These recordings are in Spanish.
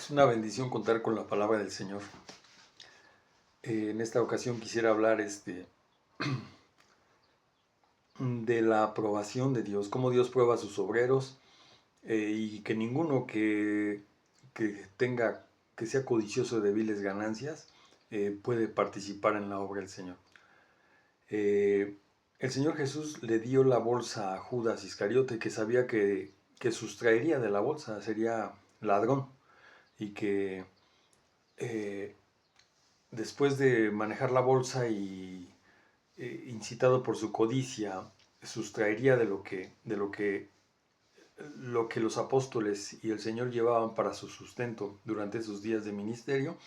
Es una bendición contar con la palabra del Señor. En esta ocasión quisiera hablar de la aprobación de Dios, cómo Dios prueba a sus obreros y que ninguno que sea codicioso de viles ganancias puede participar en la obra del Señor. El Señor Jesús le dio la bolsa a Judas Iscariote, que sabía que sustraería de la bolsa, sería ladrón, y que después de manejar la bolsa y incitado por su codicia, sustraería lo que los apóstoles y el Señor llevaban para su sustento durante esos días de ministerio,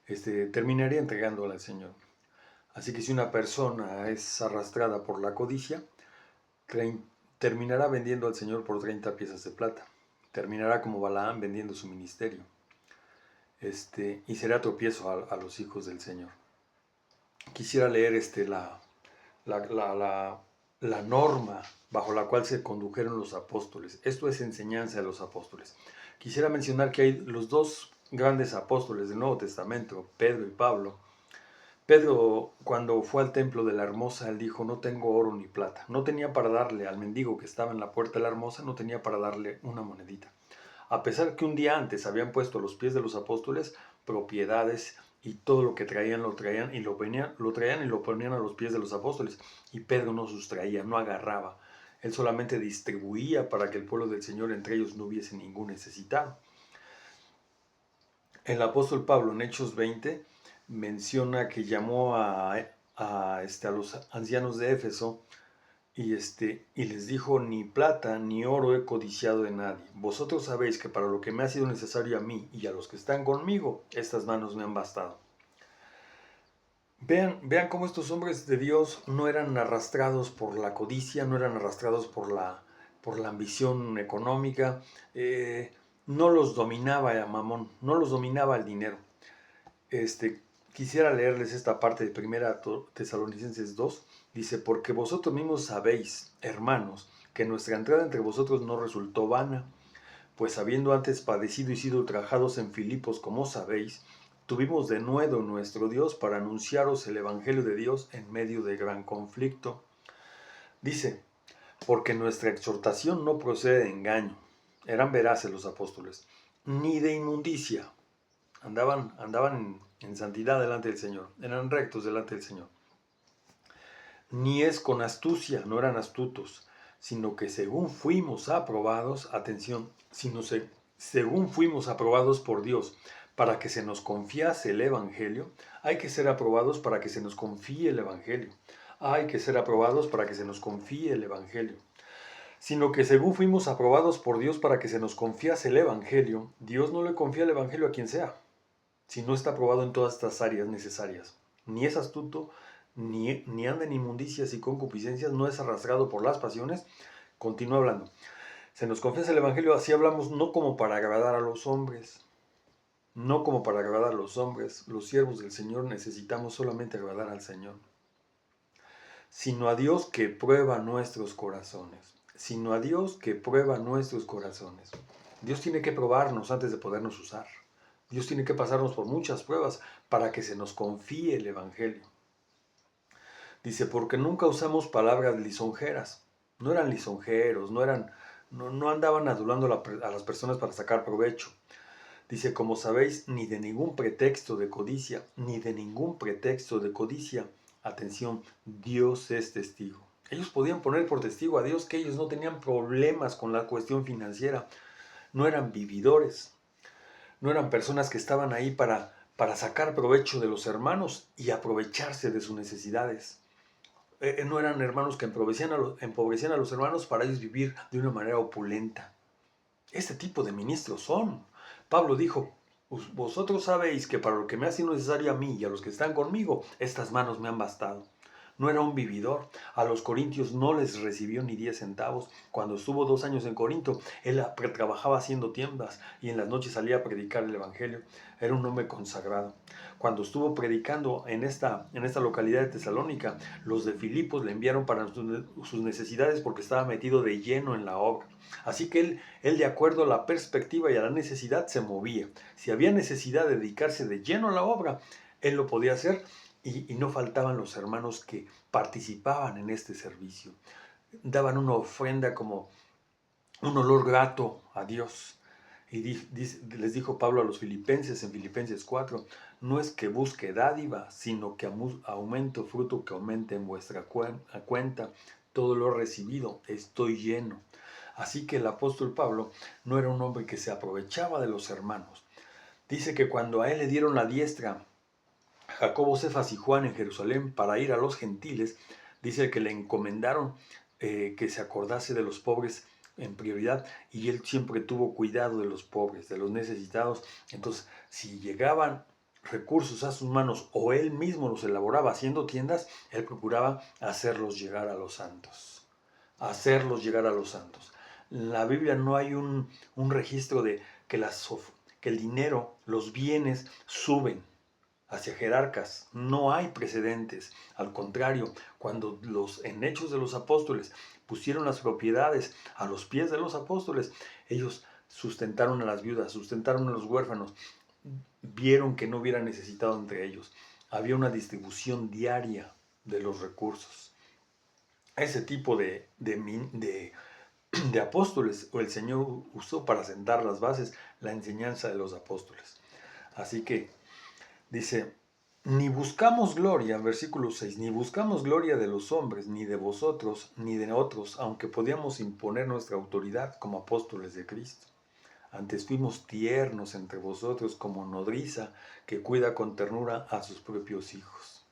terminaría entregándola al Señor. Así que si una persona es arrastrada por la codicia, terminará vendiendo al Señor por 30 piezas de plata. Terminará como Balaam vendiendo su ministerio. Y será tropiezo a los hijos del Señor. Quisiera leer la norma bajo la cual se condujeron los apóstoles. Esto es enseñanza de los apóstoles. Quisiera mencionar que hay los dos grandes apóstoles del Nuevo Testamento, Pedro y Pablo. Pedro, cuando fue al templo de la Hermosa, él dijo: no tengo oro ni plata. No tenía para darle al mendigo que estaba en la puerta de la Hermosa, no tenía para darle una monedita. A pesar que un día antes habían puesto a los pies de los apóstoles propiedades y todo lo que traían lo traían y lo ponían a los pies de los apóstoles. Y Pedro no sustraía, no agarraba. Él solamente distribuía para que el pueblo del Señor entre ellos no hubiese ningún necesitado. El apóstol Pablo en Hechos 20 menciona que llamó a los ancianos de Éfeso y les dijo: ni plata ni oro he codiciado de nadie. Vosotros sabéis que para lo que me ha sido necesario a mí y a los que están conmigo, estas manos me han bastado. Vean cómo estos hombres de Dios no eran arrastrados por la codicia, no eran arrastrados por la ambición económica, no los dominaba el mamón, no los dominaba el dinero. Quisiera leerles esta parte de 1 Tesalonicenses 2. Dice: porque vosotros mismos sabéis, hermanos, que nuestra entrada entre vosotros no resultó vana, pues habiendo antes padecido y sido ultrajados en Filipos, como sabéis, tuvimos de nuevo nuestro Dios para anunciaros el Evangelio de Dios en medio de gran conflicto. Dice: porque nuestra exhortación no procede de engaño, eran veraces los apóstoles, ni de inmundicia. Andaban en santidad delante del Señor, eran rectos delante del Señor. Ni es con astucia, no eran astutos, sino que según fuimos aprobados, atención, según fuimos aprobados por Dios para que se nos confiase el Evangelio. Hay que ser aprobados para que se nos confíe el Evangelio. Hay que ser aprobados para que se nos confíe el Evangelio. Sino que según fuimos aprobados por Dios para que se nos confiase el Evangelio, Dios no le confía el Evangelio a quien sea, si no está aprobado en todas estas áreas necesarias. Ni es astuto, ni anda en inmundicias y concupiscencias, no es arrastrado por las pasiones. Continúa hablando. Se nos confiesa el Evangelio, así hablamos, no como para agradar a los hombres. No como para agradar a los hombres. Los siervos del Señor necesitamos solamente agradar al Señor. Sino a Dios que prueba nuestros corazones. Sino a Dios que prueba nuestros corazones. Dios tiene que probarnos antes de podernos usar. Dios tiene que pasarnos por muchas pruebas para que se nos confíe el Evangelio. Dice: porque nunca usamos palabras lisonjeras. No eran lisonjeros, no andaban adulando a las personas para sacar provecho. Dice: como sabéis, ni de ningún pretexto de codicia, ni de ningún pretexto de codicia. Atención, Dios es testigo. Ellos podían poner por testigo a Dios que ellos no tenían problemas con la cuestión financiera. No eran vividores. No eran personas que estaban ahí para sacar provecho de los hermanos y aprovecharse de sus necesidades. No eran hermanos que empobrecían a los hermanos para ellos vivir de una manera opulenta. Este tipo de ministros son. Pablo dijo: vosotros sabéis que para lo que me ha sido necesario a mí y a los que están conmigo, estas manos me han bastado. no era un vividor. A los corintios no les recibió ni 10 centavos. Cuando estuvo 2 años en Corinto, él trabajaba haciendo tiendas y en las noches salía a predicar el evangelio. Era un hombre consagrado. Cuando estuvo predicando en esta localidad de Tesalónica, los de Filipos le enviaron para sus necesidades porque estaba metido de lleno en la obra. Así que él de acuerdo a la perspectiva y a la necesidad se movía. Si había necesidad de dedicarse de lleno a la obra, él lo podía hacer y no faltaban los hermanos que participaban en este servicio. Daban una ofrenda como un olor grato a Dios. Y les dijo Pablo a los filipenses en Filipenses 4, no es que busque dádiva, sino que aumento fruto que aumente en vuestra cuenta. Todo lo he recibido, estoy lleno. Así que el apóstol Pablo no era un hombre que se aprovechaba de los hermanos. Dice que cuando a él le dieron la diestra, Jacobo, Cefas y Juan en Jerusalén para ir a los gentiles, dice que le encomendaron que se acordase de los pobres en prioridad y él siempre tuvo cuidado de los pobres, de los necesitados. Entonces, si llegaban recursos a sus manos o él mismo los elaboraba haciendo tiendas, él procuraba hacerlos llegar a los santos. Hacerlos llegar a los santos. En la Biblia no hay un registro de que el dinero, los bienes suben hacia jerarcas. No hay precedentes. Al contrario, cuando en Hechos de los Apóstoles pusieron las propiedades a los pies de los apóstoles, ellos sustentaron a las viudas, sustentaron a los huérfanos, vieron que no hubiera necesitado entre ellos. Había una distribución diaria de los recursos. Ese tipo de apóstoles o el Señor usó para sentar las bases la enseñanza de los apóstoles. Así que dice, ni buscamos gloria, versículo 6, ni buscamos gloria de los hombres, ni de vosotros, ni de otros, aunque podíamos imponer nuestra autoridad como apóstoles de Cristo. Antes fuimos tiernos entre vosotros como nodriza que cuida con ternura a sus propios hijos.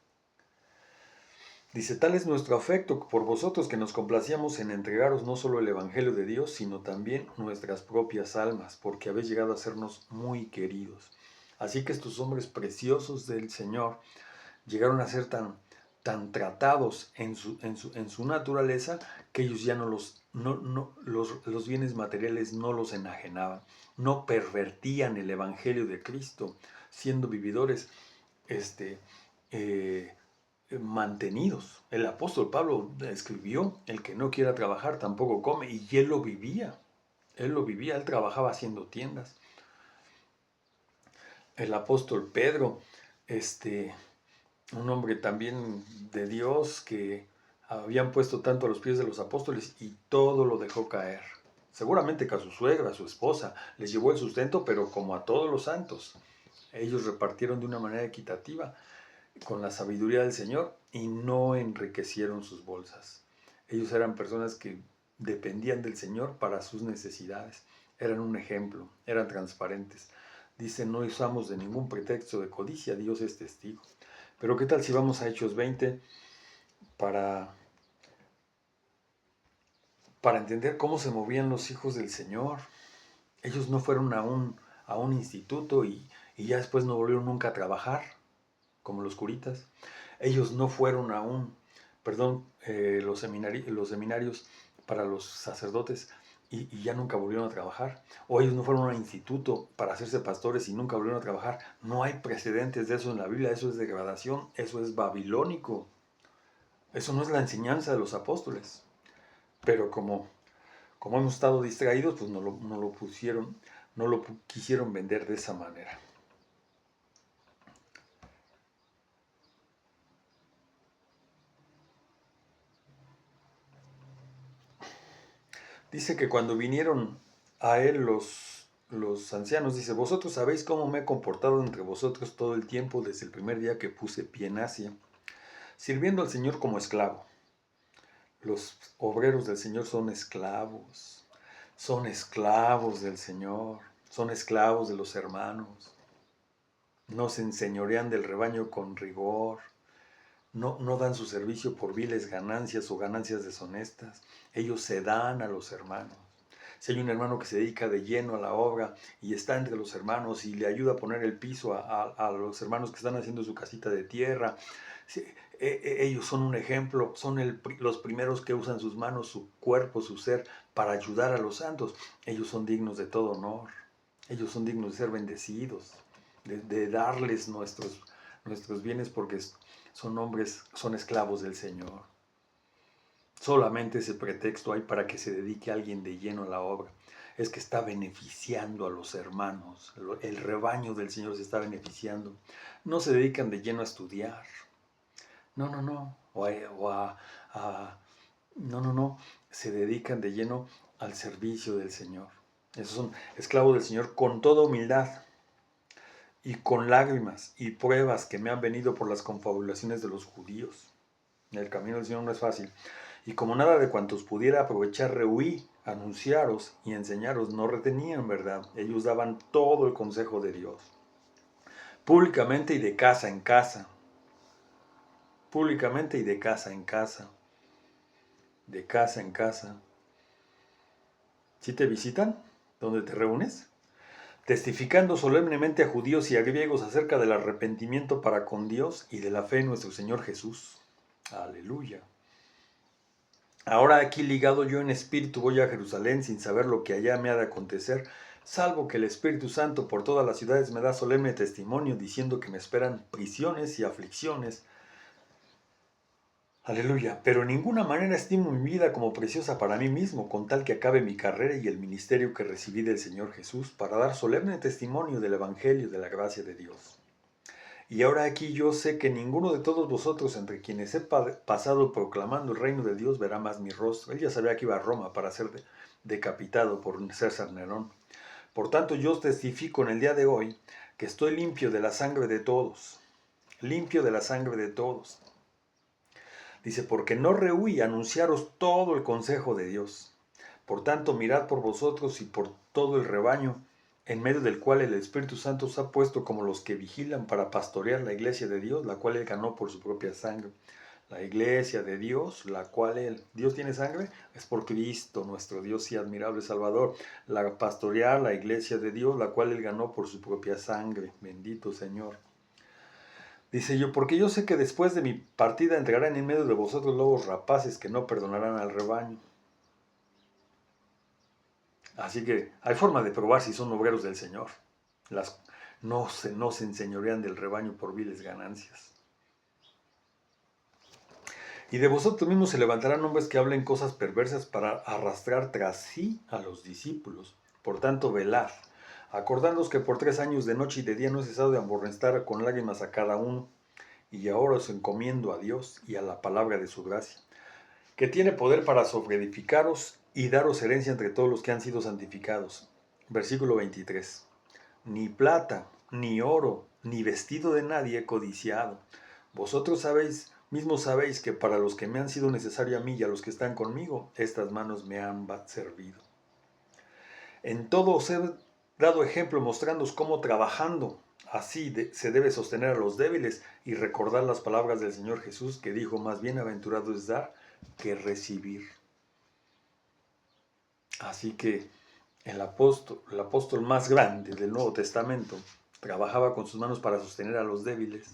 Dice, tal es nuestro afecto por vosotros que nos complacíamos en entregaros no solo el Evangelio de Dios, sino también nuestras propias almas, porque habéis llegado a sernos muy queridos. Así que estos hombres preciosos del Señor llegaron a ser tan tratados en su naturaleza que ellos ya los bienes materiales no los enajenaban, no pervertían el Evangelio de Cristo, siendo vividores mantenidos. El apóstol Pablo escribió, el que no quiera trabajar tampoco come, y él lo vivía, él trabajaba haciendo tiendas. El apóstol Pedro, un hombre también de Dios que habían puesto tanto a los pies de los apóstoles y todo lo dejó caer. Seguramente que a su suegra, a su esposa, les llevó el sustento, pero como a todos los santos, ellos repartieron de una manera equitativa con la sabiduría del Señor y no enriquecieron sus bolsas. Ellos eran personas que dependían del Señor para sus necesidades. Eran un ejemplo, eran transparentes. Dicen, no usamos de ningún pretexto de codicia, Dios es testigo. Pero ¿qué tal si vamos a Hechos 20 para entender cómo se movían los hijos del Señor? Ellos no fueron a un instituto y ya después no volvieron nunca a trabajar, como los curitas. Ellos no fueron a los seminarios para los sacerdotes y ya nunca volvieron a trabajar. O ellos no fueron a un instituto para hacerse pastores y nunca volvieron a trabajar. No hay precedentes de eso en la Biblia. Eso es degradación, eso es babilónico. Eso no es la enseñanza de los apóstoles. Pero como hemos estado distraídos, pues no lo quisieron vender de esa manera. Dice que cuando vinieron a él los ancianos, dice, vosotros sabéis cómo me he comportado entre vosotros todo el tiempo desde el primer día que puse pie en Asia, sirviendo al Señor como esclavo. Los obreros del Señor son esclavos del Señor, son esclavos de los hermanos. No se enseñorean del rebaño con rigor. No dan su servicio por viles ganancias o ganancias deshonestas. Ellos se dan a los hermanos. Si hay un hermano que se dedica de lleno a la obra y está entre los hermanos y le ayuda a poner el piso a los hermanos que están haciendo su casita de tierra, Ellos son un ejemplo, son los primeros que usan sus manos, su cuerpo, su ser, para ayudar a los santos. Ellos son dignos de todo honor. Ellos son dignos de ser bendecidos, de darles nuestros bienes porque son hombres, son esclavos del Señor. Solamente ese pretexto hay para que se dedique alguien de lleno a la obra. Es que está beneficiando a los hermanos. El rebaño del Señor se está beneficiando. No se dedican de lleno a estudiar. No, no, no. No, no, no. Se dedican de lleno al servicio del Señor. Esos son esclavos del Señor con toda humildad y con lágrimas y pruebas que me han venido por las confabulaciones de los judíos. El camino del Señor no es fácil. Y como nada de cuantos pudiera aprovechar rehuí, anunciaros y enseñaros, no retenían, ¿verdad? Ellos daban todo el consejo de Dios. Públicamente y de casa en casa. Públicamente y de casa en casa. De casa en casa. ¿Sí te visitan? ¿Dónde te reúnes? Testificando solemnemente a judíos y a griegos acerca del arrepentimiento para con Dios y de la fe en nuestro Señor Jesús. Aleluya. Ahora aquí ligado yo en espíritu voy a Jerusalén sin saber lo que allá me ha de acontecer, salvo que el Espíritu Santo por todas las ciudades me da solemne testimonio diciendo que me esperan prisiones y aflicciones. Aleluya, pero en ninguna manera estimo mi vida como preciosa para mí mismo, con tal que acabe mi carrera y el ministerio que recibí del Señor Jesús, para dar solemne testimonio del Evangelio de la gracia de Dios. Y ahora aquí yo sé que ninguno de todos vosotros entre quienes he pasado proclamando el reino de Dios verá más mi rostro. Él ya sabía que iba a Roma para ser decapitado por César Nerón. Por tanto yo os testifico en el día de hoy que estoy limpio de la sangre de todos. Limpio de la sangre de todos. Dice, porque no rehuí anunciaros todo el consejo de Dios. Por tanto, mirad por vosotros y por todo el rebaño, en medio del cual el Espíritu Santo os ha puesto como los que vigilan para pastorear la iglesia de Dios, la cual él ganó por su propia sangre. La iglesia de Dios, la cual Dios tiene sangre, es por Cristo, nuestro Dios y admirable Salvador. La pastorear la iglesia de Dios, la cual él ganó por su propia sangre. Bendito Señor. Dice yo, porque yo sé que después de mi partida entrarán en medio de vosotros lobos rapaces que no perdonarán al rebaño. Así que hay forma de probar si son obreros del Señor. No se enseñorean del rebaño por viles ganancias. Y de vosotros mismos se levantarán hombres que hablen cosas perversas para arrastrar tras sí a los discípulos. Por tanto, velad, acordándoos que por 3 años de noche y de día no he cesado de aborrecer con lágrimas a cada uno. Y ahora os encomiendo a Dios y a la palabra de su gracia, que tiene poder para sobreedificaros y daros herencia entre todos los que han sido santificados. Versículo 23. Ni plata, ni oro, ni vestido de nadie he codiciado. Vosotros mismos sabéis que para los que me han sido necesario a mí y a los que están conmigo, estas manos me han servido. En todo os he dado ejemplo mostrándoos cómo trabajando así se debe sostener a los débiles y recordar las palabras del Señor Jesús que dijo, más bienaventurado es dar que recibir. Así que el apóstol más grande del Nuevo Testamento trabajaba con sus manos para sostener a los débiles.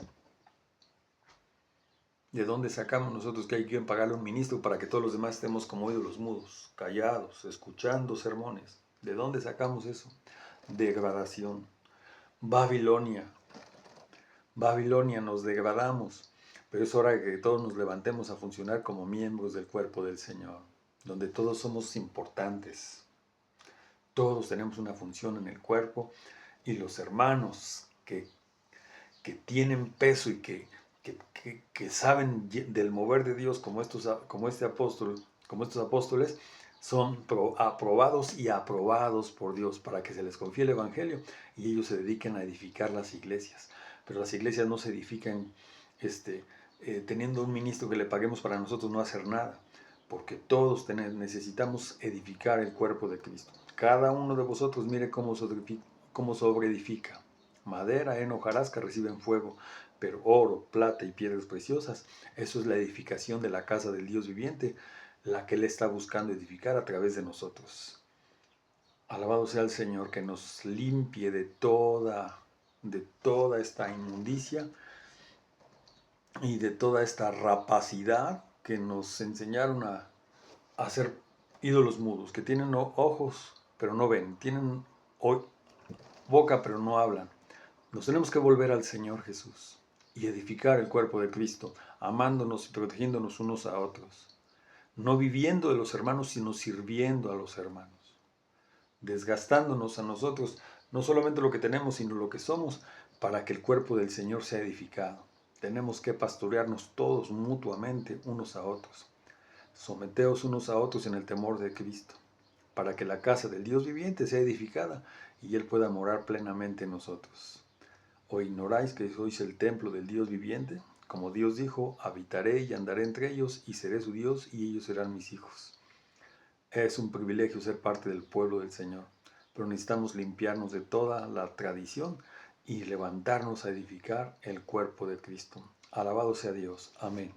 ¿De dónde sacamos nosotros que hay que pagarle a un ministro para que todos los demás estemos como ídolos mudos, callados, escuchando sermones? ¿De dónde sacamos eso? Degradación. Babilonia. Babilonia, nos degradamos. Pero es hora de que todos nos levantemos a funcionar como miembros del cuerpo del Señor, donde todos somos importantes. Todos tenemos una función en el cuerpo y los hermanos que tienen peso y que saben del mover de Dios como estos apóstoles, son aprobados y aprobados por Dios para que se les confíe el Evangelio y ellos se dediquen a edificar las iglesias. Pero las iglesias no se edifican teniendo un ministro que le paguemos para nosotros no hacer nada, porque todos necesitamos edificar el cuerpo de Cristo. Cada uno de vosotros mire cómo sobreedifica. Madera, heno, hojarasca reciben fuego, pero oro, plata y piedras preciosas, eso es la edificación de la casa del Dios viviente, la que Él está buscando edificar a través de nosotros. Alabado sea el Señor, que nos limpie de toda esta inmundicia y de toda esta rapacidad que nos enseñaron a hacer ídolos mudos, que tienen ojos pero no ven, tienen boca pero no hablan. Nos tenemos que volver al Señor Jesús y edificar el cuerpo de Cristo, amándonos y protegiéndonos unos a otros, no viviendo de los hermanos, sino sirviendo a los hermanos, desgastándonos a nosotros, no solamente lo que tenemos, sino lo que somos, para que el cuerpo del Señor sea edificado. Tenemos que pastorearnos todos mutuamente unos a otros. Someteos unos a otros en el temor de Cristo, para que la casa del Dios viviente sea edificada y Él pueda morar plenamente en nosotros. ¿O ignoráis que sois el templo del Dios viviente? Como Dios dijo, habitaré y andaré entre ellos y seré su Dios y ellos serán mis hijos. Es un privilegio ser parte del pueblo del Señor, pero necesitamos limpiarnos de toda la tradición y levantarnos a edificar el cuerpo de Cristo. Alabado sea Dios. Amén.